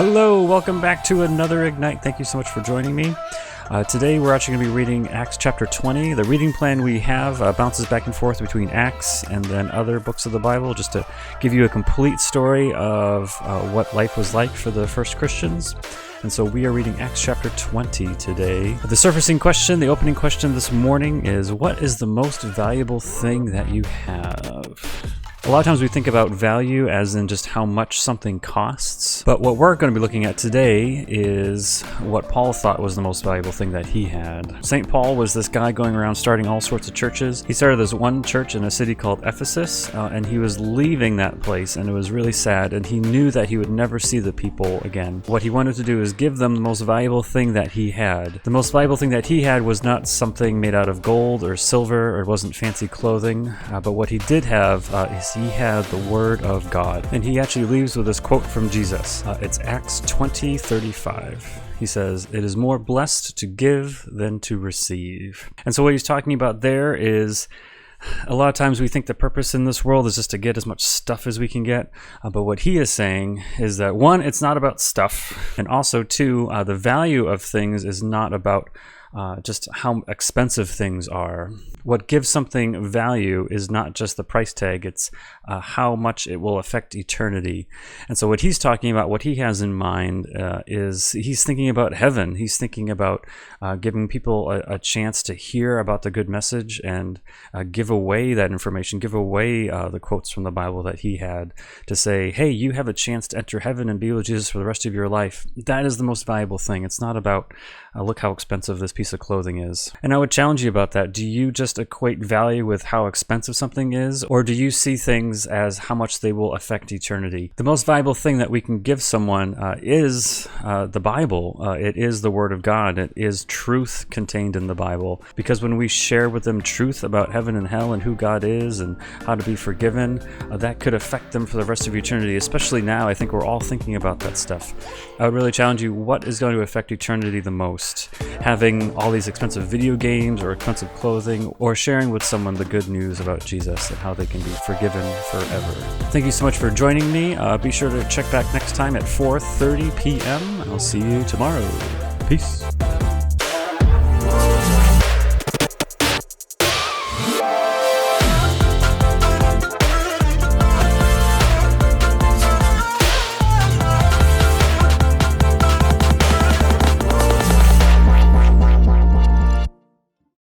Hello, welcome back to another Ignite. Thank you so much for joining me. Today we're actually going to be reading Acts chapter 20. The reading plan we have bounces back and forth between Acts and then other books of the Bible, just to give you a complete story of what life was like for the first Christians. And so we are reading Acts chapter 20 today. The surfacing question, the opening question this morning is, what is the most valuable thing that you have? A lot of times we think about value as in just how much something costs, but what we're going to be looking at today is what Paul thought was the most valuable thing that he had. St. Paul was this guy going around starting all sorts of churches. He started this one church in a city called Ephesus, and he was leaving that place, and it was really sad, and he knew that he would never see the people again. What he wanted to do is give them the most valuable thing that he had. The most valuable thing that he had was not something made out of gold or silver, or it wasn't fancy clothing, but what he did have is he had the Word of God. And he actually leaves with this quote from Jesus. It's Acts 20:35. He says, "It is more blessed to give than to receive." And so what he's talking about there is, a lot of times we think the purpose in this world is just to get as much stuff as we can get. But what he is saying is that, one, it's not about stuff. And also, two, the value of things is not about just how expensive things are. What gives something value is not just the price tag, it's how much it will affect eternity. And so what he's talking about, what he has in mind, is he's thinking about heaven. He's thinking about giving people a chance to hear about the good message and give away that information, give away the quotes from the Bible that he had to say, hey, you have a chance to enter heaven and be with Jesus for the rest of your life. That is the most valuable thing. It's not about, look how expensive this piece of clothing is. And I would challenge you about that. Do you just equate value with how expensive something is, or do you see things as how much they will affect eternity? The most valuable thing that we can give someone is the Bible. It is the Word of God. It is truth contained in the Bible. Because when we share with them truth about heaven and hell and who God is and how to be forgiven, that could affect them for the rest of eternity. Especially now, I think we're all thinking about that stuff. I would really challenge you, what is going to affect eternity the most? Having all these expensive video games or expensive clothing, or sharing with someone the good news about Jesus and how they can be forgiven forever. Thank you so much for joining me. Be sure to check back next time at 4:30 p.m. I'll see you tomorrow. Peace.